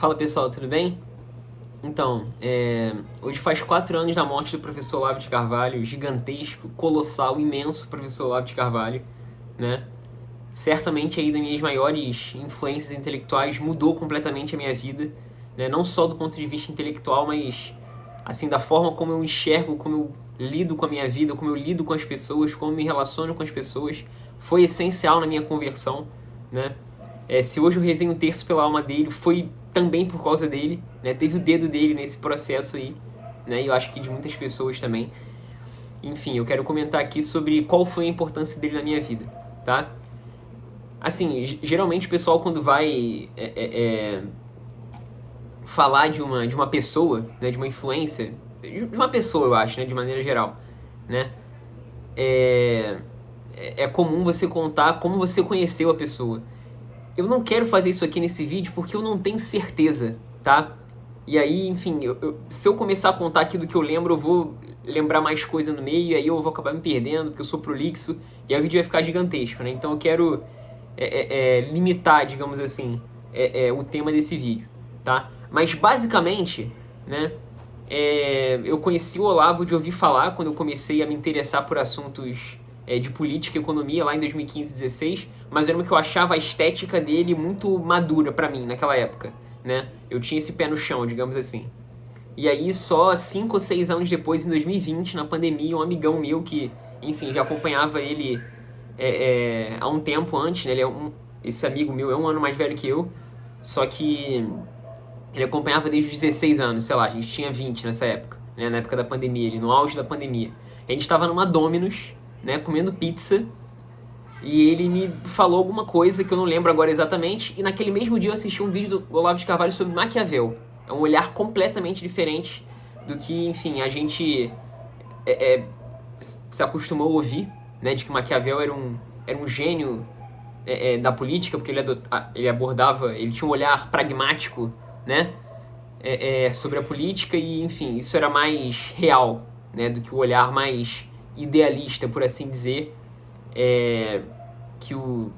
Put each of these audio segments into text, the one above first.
Fala pessoal, tudo bem? Então, hoje faz 4 anos da morte do professor Olavo de Carvalho, gigantesco, colossal, imenso professor Olavo de Carvalho, né? Certamente aí das minhas maiores influências intelectuais, mudou completamente a minha vida, né? Não só do ponto de vista intelectual, mas assim da forma como eu enxergo, como eu lido com a minha vida, como eu lido com as pessoas, como eu me relaciono com as pessoas, foi essencial na minha conversão, né? Se hoje eu resenho um terço pela alma dele, foi também por causa dele, né? Teve o dedo dele nesse processo aí, né? E eu acho que de muitas pessoas também. Enfim, eu quero comentar aqui sobre qual foi a importância dele na minha vida, tá? Assim, geralmente o pessoal quando vai falar de uma pessoa, né? De uma influência, de uma pessoa eu acho, né? De maneira geral, né? É, é comum você contar como você conheceu a pessoa. Eu não quero fazer isso aqui nesse vídeo porque eu não tenho certeza, tá? E aí, enfim, se eu começar a contar aquilo que eu lembro, eu vou lembrar mais coisa no meio, e aí eu vou acabar me perdendo, porque eu sou prolixo, e aí o vídeo vai ficar gigantesco, né? Então eu quero limitar, digamos assim, o tema desse vídeo, tá? Mas basicamente, né, eu conheci o Olavo de ouvir falar quando eu comecei a me interessar por assuntos de política e economia lá em 2015, 16, mas eu lembro que eu achava a estética dele muito madura pra mim naquela época, né? Eu tinha esse pé no chão, digamos assim. E aí, só 5 ou 6 anos depois, em 2020, na pandemia, um amigão meu que, enfim, já acompanhava ele há um tempo antes, né? Esse amigo meu é um ano mais velho que eu, só que ele acompanhava desde os 16 anos, sei lá, a gente tinha 20 nessa época, né? Na época da pandemia, ele no auge da pandemia. A gente estava numa Domino's, né, comendo pizza, e ele me falou alguma coisa que eu não lembro agora exatamente, e naquele mesmo dia eu assisti um vídeo do Olavo de Carvalho sobre Maquiavel. É um olhar completamente diferente do que, enfim, a gente se acostumou a ouvir, né, de que Maquiavel era um gênio da política, porque ele abordava, ele tinha um olhar pragmático, né, sobre a política e, enfim, isso era mais real, né, do que o olhar mais idealista, por assim dizer, que o...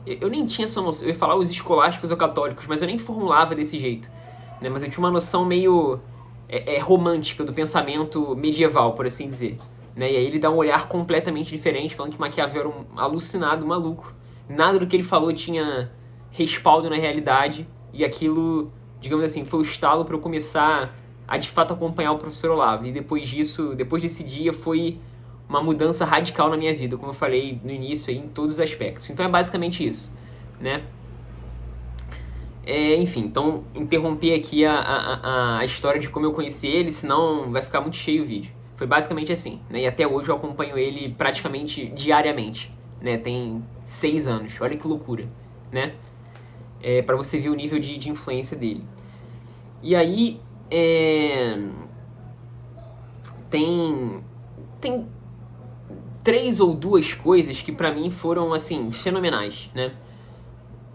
Eu nem tinha essa noção, eu ia falar os escolásticos ou católicos, mas eu nem formulava desse jeito, né, mas eu tinha uma noção meio romântica do pensamento medieval, por assim dizer, né, e aí ele dá um olhar completamente diferente, falando que Maquiavel era um alucinado, um maluco, nada do que ele falou tinha respaldo na realidade, e aquilo, digamos assim, foi o estalo para eu começar a de fato acompanhar o professor Olavo. E depois disso, depois desse dia, foi uma mudança radical na minha vida, como eu falei no início, aí, em todos os aspectos. Então é basicamente isso, né? Enfim, então interromper aqui a história de como eu conheci ele, senão vai ficar muito cheio o vídeo. Foi basicamente assim, né? E até hoje eu acompanho ele praticamente diariamente, né? Tem 6 anos, olha que loucura, né? Para você ver o nível de influência dele. E aí, tem 3 ou 2 coisas que pra mim foram, assim, fenomenais, né?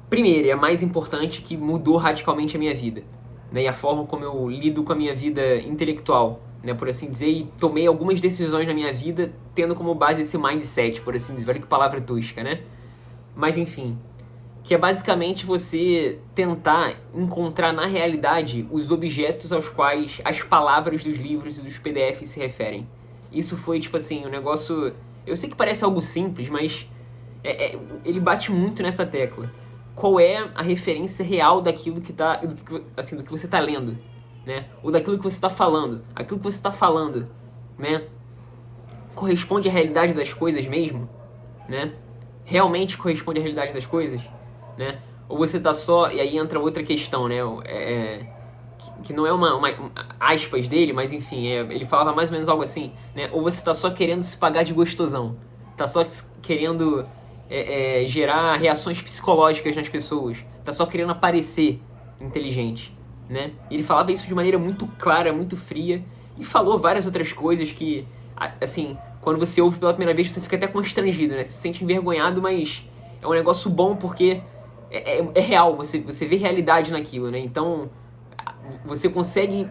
Primeiro, e a mais importante, que mudou radicalmente a minha vida, né? E a forma como eu lido com a minha vida intelectual, né? Por assim dizer, e tomei algumas decisões na minha vida tendo como base esse mindset, por assim dizer. Olha que palavra tosca, né? Mas enfim, que é basicamente você tentar encontrar na realidade os objetos aos quais as palavras dos livros e dos PDFs se referem. Isso foi, tipo assim, um negócio... Eu sei que parece algo simples, mas ele bate muito nessa tecla. Qual é a referência real daquilo que tá... assim, do que você tá lendo, né? Ou daquilo que você tá falando. Aquilo que você tá falando, né? Corresponde à realidade das coisas mesmo, né? Realmente corresponde à realidade das coisas, né? Ou você tá só... E aí entra outra questão, né? Que não é uma aspas dele, mas enfim, ele falava mais ou menos algo assim, né? Ou você tá só querendo se pagar de gostosão, tá só querendo gerar reações psicológicas nas pessoas, tá só querendo aparecer inteligente, né? E ele falava isso de maneira muito clara, muito fria, e falou várias outras coisas que, assim, quando você ouve pela primeira vez, você fica até constrangido, né? Você se sente envergonhado, mas é um negócio bom porque é real, você vê realidade naquilo, né? Então, você consegue...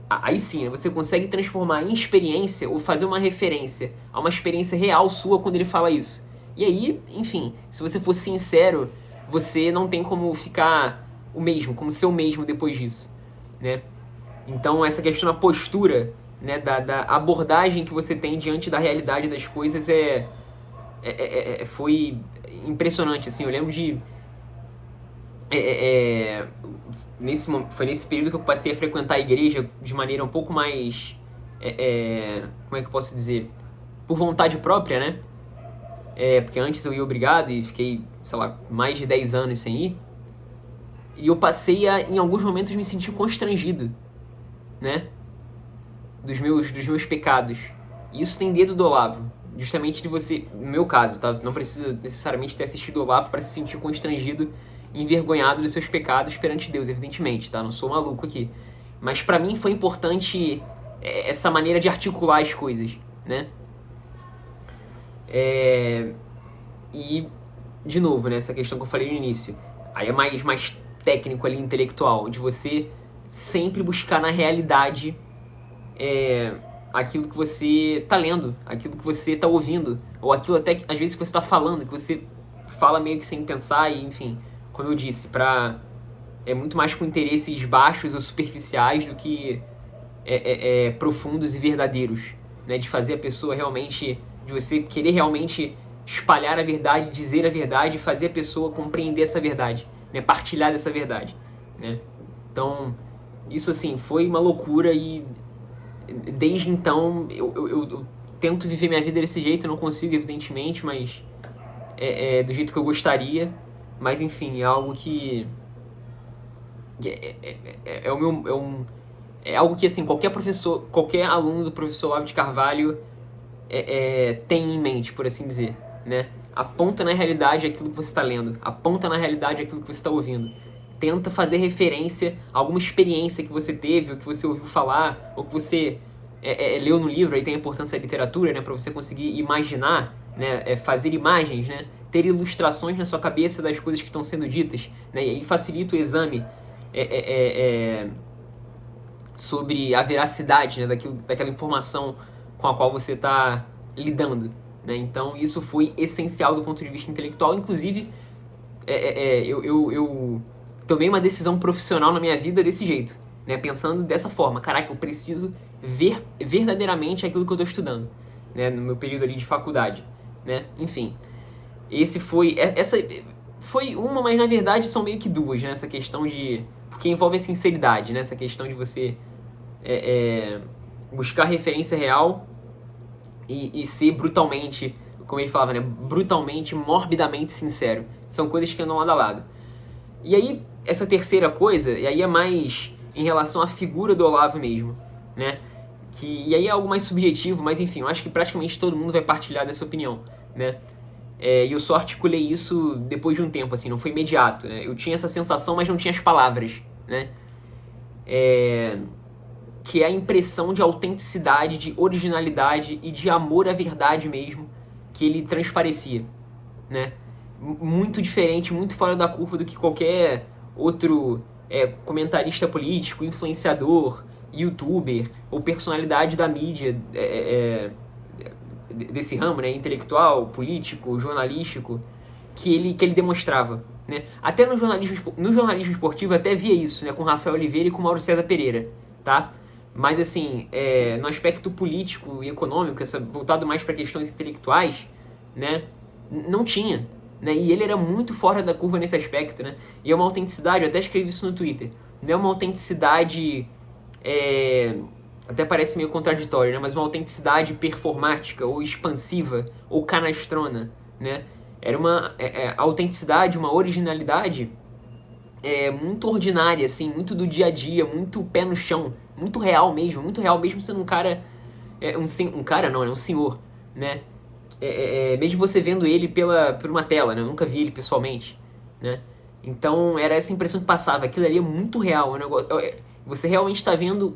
Aí sim, né? Você consegue transformar em experiência ou fazer uma referência a uma experiência real sua quando ele fala isso. E aí, enfim, se você for sincero, você não tem como ficar o mesmo, como ser o mesmo depois disso, né? Então essa questão da postura, né, da abordagem que você tem diante da realidade das coisas foi impressionante, assim. Eu lembro de foi nesse período que eu passei a frequentar a igreja de maneira um pouco mais como é que eu posso dizer, por vontade própria, né? Porque antes eu ia obrigado e fiquei, sei lá, mais de 10 anos sem ir. E eu passei a, em alguns momentos, me sentir constrangido, né? Dos meus pecados. E isso tem dedo do Olavo. Justamente de você, no meu caso, tá? Você não precisa necessariamente ter assistido o Olavo para se sentir constrangido e envergonhado dos seus pecados perante Deus, evidentemente, tá? Não sou maluco aqui. Mas para mim foi importante essa maneira de articular as coisas, né? E, de novo, né, essa questão que eu falei no início, aí é mais técnico ali, intelectual, de você sempre buscar na realidade aquilo que você tá lendo, aquilo que você tá ouvindo, ou aquilo até que, às vezes, que você tá falando, que você fala meio que sem pensar, e enfim, como eu disse, muito mais com interesses baixos ou superficiais do que profundos e verdadeiros, né, de fazer a pessoa realmente, de você querer realmente espalhar a verdade, dizer a verdade, fazer a pessoa compreender essa verdade, né, partilhar dessa verdade, né. Então, isso assim, foi uma loucura e desde então eu tento viver minha vida desse jeito, eu não consigo, evidentemente, mas do jeito que eu gostaria, mas enfim, é algo que é algo que, assim, qualquer professor, qualquer aluno do professor Olavo de Carvalho tem em mente, por assim dizer, né? Aponta na realidade aquilo que você está lendo, aponta na realidade aquilo que você está ouvindo. Tenta fazer referência a alguma experiência que você teve, ou que você ouviu falar, ou que você leu no livro. Aí tem a importância da literatura, né? Para você conseguir imaginar, né? Fazer imagens, né? Ter ilustrações na sua cabeça das coisas que estão sendo ditas, né? E aí facilita o exame sobre a veracidade, né, daquela informação com a qual você está lidando, né? Então isso foi essencial do ponto de vista intelectual. Inclusive, eu tomei uma decisão profissional na minha vida desse jeito, né? Pensando dessa forma: caraca, eu preciso ver verdadeiramente aquilo que eu estou estudando, né? No meu período ali de faculdade, né? Enfim, essa foi uma, mas na verdade são meio que duas, né? Essa questão de... porque envolve a sinceridade, né? Essa questão de você buscar referência real e ser brutalmente, como ele falava, né? Brutalmente, morbidamente sincero. São coisas que andam lado a lado. E aí, essa terceira coisa, e aí é mais em relação à figura do Olavo mesmo, né? E aí é algo mais subjetivo, mas enfim, eu acho que praticamente todo mundo vai partilhar dessa opinião, né? E eu só articulei isso depois de um tempo, assim, não foi imediato, né? Eu tinha essa sensação, mas não tinha as palavras, né? Que é a impressão de autenticidade, de originalidade e de amor à verdade mesmo que ele transparecia, né? Muito diferente, muito fora da curva do que qualquer outro comentarista político, influenciador, youtuber ou personalidade da mídia desse ramo, né? Intelectual, político, jornalístico, que ele demonstrava, né? Até no jornalismo esportivo eu até via isso, né? Com Rafael Oliveira e com Mauro César Pereira, tá? Mas assim, no aspecto político e econômico, voltado mais para questões intelectuais, né? Não tinha, né? E ele era muito fora da curva nesse aspecto, né? E é uma autenticidade, eu até escrevi isso no Twitter, não é uma autenticidade, até parece meio contraditório, né? Mas uma autenticidade performática, ou expansiva, ou canastrona, né? Era uma autenticidade, uma originalidade muito ordinária, assim, muito do dia a dia, muito pé no chão, muito real mesmo sendo um cara, um cara não, né? Um senhor, né? Mesmo você vendo ele por uma tela, né? Eu nunca vi ele pessoalmente, né? Então era essa impressão que passava, aquilo ali é muito real, você realmente está vendo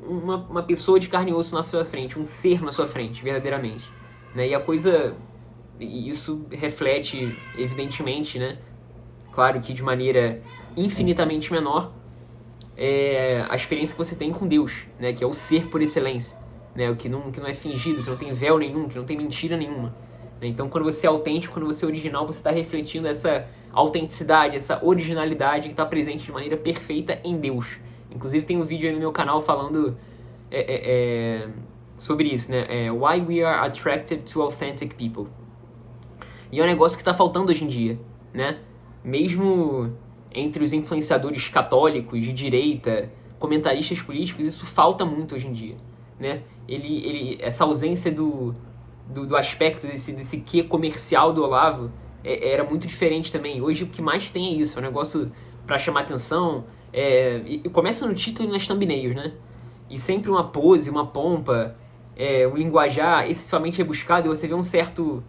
uma pessoa de carne e osso na sua frente, um ser na sua frente, verdadeiramente, né? E isso reflete, evidentemente, né? Claro que de maneira infinitamente menor, a experiência que você tem com Deus, né? Que é o ser por excelência, né? O que não é fingido, que não tem véu nenhum, que não tem mentira nenhuma. Então, quando você é autêntico, quando você é original, você está refletindo essa autenticidade, essa originalidade que está presente de maneira perfeita em Deus. Inclusive tem um vídeo aí no meu canal falando sobre isso, né? Why we are attracted to authentic people. E é um negócio que está faltando hoje em dia, né? Mesmo entre os influenciadores católicos, de direita, comentaristas políticos, isso falta muito hoje em dia, né? Essa ausência do aspecto desse quê comercial do Olavo era muito diferente também. Hoje o que mais tem é isso, é um negócio para chamar atenção, e começa no título e nas thumbnails, né? E sempre uma pose, uma pompa, um linguajar excessivamente rebuscado, e você vê um certo...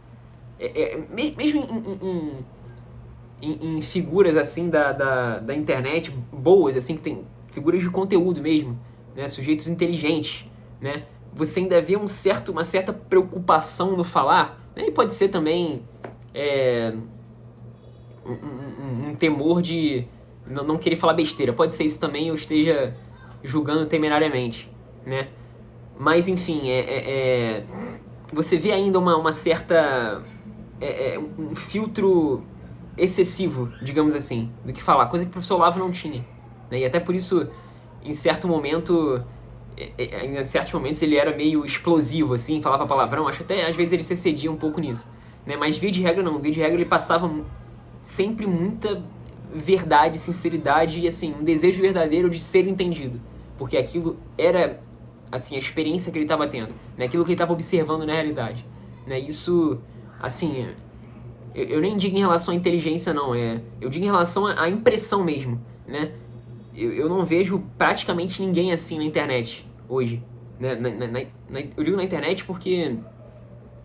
mesmo em figuras assim da internet boas, assim, que tem figuras de conteúdo mesmo, né? Sujeitos inteligentes, né? Você ainda vê uma certa preocupação no falar, né? E pode ser também um temor de não querer falar besteira. Pode ser isso também, eu esteja julgando temerariamente, né? Mas enfim, você vê ainda uma certa... um filtro excessivo, digamos assim, do que falar, coisa que o professor Olavo não tinha, né? E até por isso, em certos momentos ele era meio explosivo, assim, falava palavrão, acho que até às vezes ele se excedia um pouco nisso, né? Mas via de regra não, via de regra ele passava sempre muita verdade, sinceridade e assim, um desejo verdadeiro de ser entendido, porque aquilo era assim, a experiência que ele estava tendo, né? Aquilo que ele estava observando na realidade, né? Isso, assim, eu nem digo em relação à inteligência, não. Eu digo em relação à impressão mesmo, né? Eu não vejo praticamente ninguém assim na internet hoje, né? Eu digo na internet porque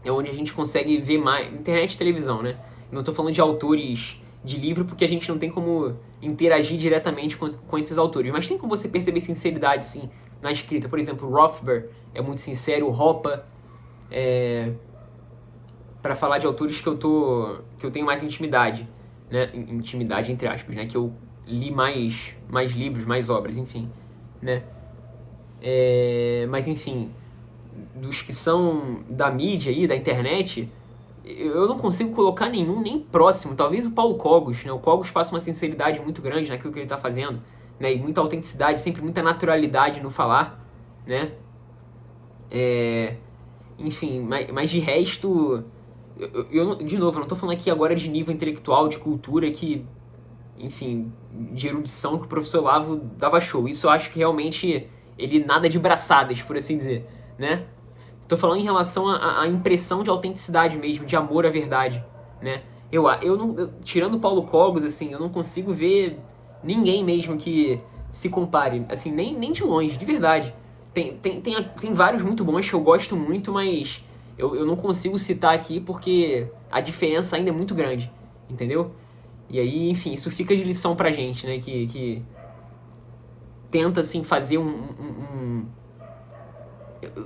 é onde a gente consegue ver mais... Internet e televisão, né? Não estou falando de autores de livro porque a gente não tem como interagir diretamente com esses autores. Mas tem como você perceber sinceridade, sim, na escrita. Por exemplo, o Rothbard é muito sincero, o Hoppe... para falar de autores que eu tenho mais intimidade, né? Intimidade entre aspas, né? Que eu li mais livros, mais obras, enfim, né? Mas enfim, dos que são da mídia aí, da internet, eu não consigo colocar nenhum nem próximo. Talvez o Paulo Cogos, né? O Cogos passa uma sinceridade muito grande naquilo que ele está fazendo, né? E muita autenticidade, sempre muita naturalidade no falar, né? Enfim, mas de resto... de novo, eu não tô falando aqui agora de nível intelectual, de cultura, enfim, de erudição que o professor Olavo dava show. Isso eu acho que realmente ele nada de braçadas, por assim dizer, né? Tô falando em relação à impressão de autenticidade mesmo, de amor à verdade, né? Tirando o Paulo Cogos, assim, eu não consigo ver ninguém mesmo que se compare, assim, nem de longe, de verdade. Tem vários muito bons que eu gosto muito, mas... Eu não consigo citar aqui porque a diferença ainda é muito grande, entendeu? E aí, enfim, isso fica de lição pra gente, né? Que tenta, assim, fazer eu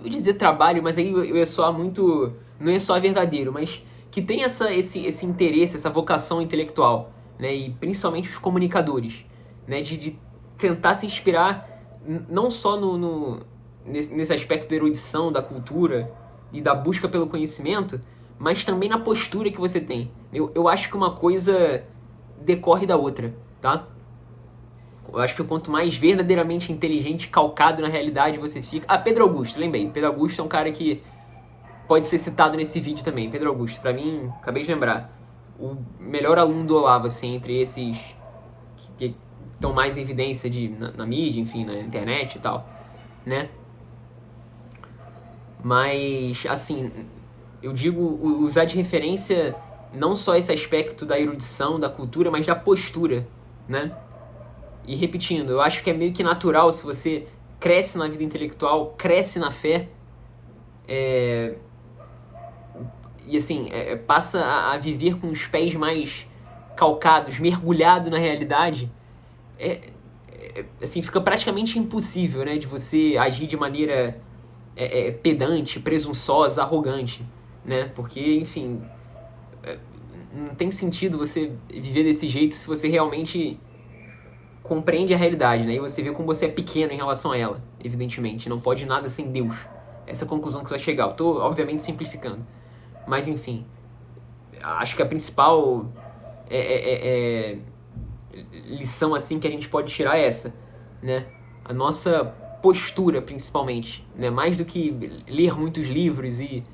ia dizer trabalho, mas aí eu ia soar muito... Não ia soar verdadeiro, mas que tem esse interesse, essa vocação intelectual, né? E principalmente os comunicadores, né? De tentar se inspirar não só nesse aspecto da erudição, da cultura... e da busca pelo conhecimento, mas também na postura que você tem. Eu acho que uma coisa decorre da outra, tá? Eu acho que quanto mais verdadeiramente inteligente, calcado na realidade você fica... Pedro Augusto, lembrei. Pedro Augusto é um cara que pode ser citado nesse vídeo também. Pedro Augusto, pra mim, acabei de lembrar, o melhor aluno do Olavo, assim, entre esses que estão mais em evidência na mídia, enfim, na internet e tal, né? Mas, assim, eu digo usar de referência não só esse aspecto da erudição, da cultura, mas da postura, né? E repetindo, eu acho que é meio que natural se você cresce na vida intelectual, cresce na fé, e assim, passa a viver com os pés mais calcados, mergulhado na realidade, assim, fica praticamente impossível, né? De você agir de maneira... pedante, presunçosa, arrogante, né? Porque, enfim, não tem sentido você viver desse jeito se você realmente compreende a realidade, né? E você vê como você é pequeno em relação a ela, evidentemente. Não pode nada sem Deus. Essa é a conclusão que você vai chegar. Eu tô, obviamente, simplificando. Mas, enfim, acho que a principal lição assim que a gente pode tirar é essa, né? A nossa postura, principalmente, né? Mais do que ler muitos livros e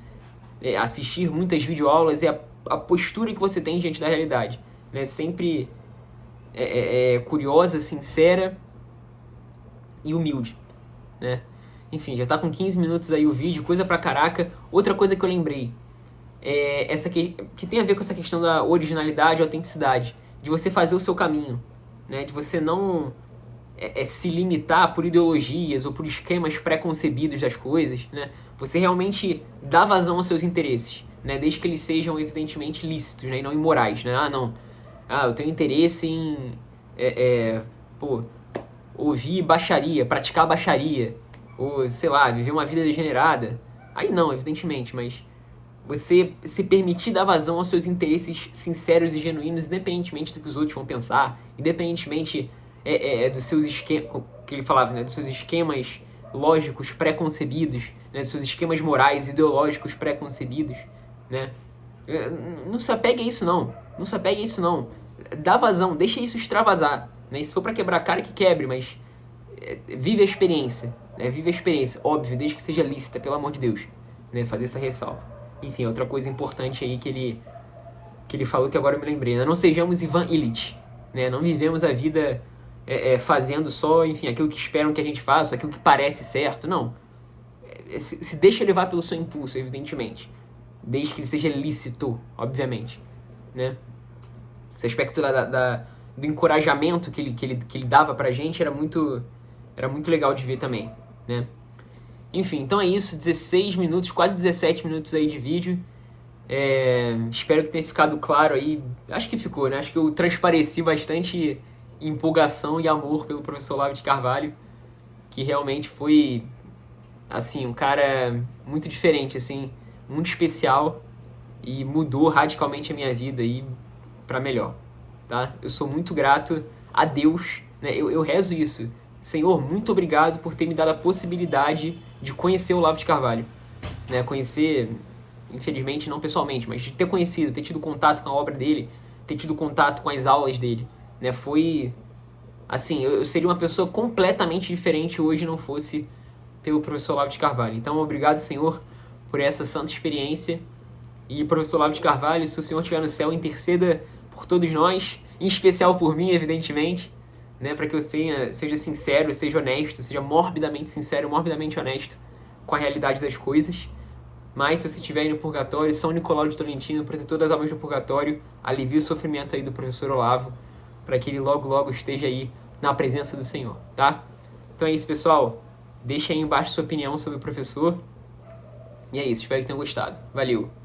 assistir muitas videoaulas, é a postura que você tem diante da realidade, né? Sempre curiosa, sincera e humilde, né? Enfim, já tá com 15 minutos aí o vídeo, coisa pra caraca. Outra coisa que eu lembrei, essa que tem a ver com essa questão da originalidade e autenticidade, de você fazer o seu caminho, né? De você não se limitar por ideologias ou por esquemas pré-concebidos das coisas, né? Você realmente dá vazão aos seus interesses, né? Desde que eles sejam evidentemente lícitos, né? E não imorais, né? Eu tenho interesse em ouvir baixaria, praticar baixaria, ou sei lá, viver uma vida degenerada. Aí não, evidentemente, mas você se permitir dar vazão aos seus interesses sinceros e genuínos, independentemente do que os outros vão pensar, independentemente dos seus esquemas, que ele falava, né, dos seus esquemas lógicos pré-concebidos, né, dos seus esquemas morais, ideológicos pré-concebidos, né? Não se apegue a isso não, não se apegue a isso não. Dá vazão, deixa isso extravasar, né? Se for pra quebrar a cara, que quebre, mas vive a experiência, né? Vive a experiência, óbvio, desde que seja lícita, pelo amor de Deus, né? Fazer essa ressalva. Enfim, outra coisa importante aí que ele falou que agora eu me lembrei, né? Não sejamos Ivan Illich, né? Não vivemos a vida fazendo só, enfim, aquilo que esperam que a gente faça, aquilo que parece certo, não. Se deixa levar pelo seu impulso, evidentemente, desde que ele seja lícito, obviamente, né? Esse aspecto do encorajamento que ele dava pra gente era muito legal de ver também, né? Enfim, então é isso, 16 minutos, quase 17 minutos aí de vídeo. Espero que tenha ficado claro aí. Acho que ficou, né? Acho que eu transpareci bastante empolgação e amor pelo professor Olavo de Carvalho, que realmente foi, assim, um cara muito diferente, assim, muito especial e mudou radicalmente a minha vida aí para melhor, tá? Eu sou muito grato a Deus, né? Eu rezo isso. Senhor, muito obrigado por ter me dado a possibilidade de conhecer o Olavo de Carvalho, né? Conhecer, infelizmente não pessoalmente, mas de ter conhecido, ter tido contato com a obra dele, ter tido contato com as aulas dele, né? Foi, assim, eu seria uma pessoa completamente diferente hoje não fosse pelo professor Olavo de Carvalho. Então, obrigado, Senhor, por essa santa experiência. E, professor Olavo de Carvalho, se o Senhor estiver no céu, interceda por todos nós, em especial por mim, evidentemente, né, para que eu seja sincero, seja honesto, seja morbidamente sincero, morbidamente honesto com a realidade das coisas. Mas se você estiver aí no purgatório, São Nicolau de Tolentino, protetor das almas do purgatório, alivie o sofrimento aí do professor Olavo, para que ele logo, logo esteja aí na presença do Senhor, tá? Então é isso, pessoal. Deixa aí embaixo sua opinião sobre o professor. E é isso, espero que tenham gostado. Valeu!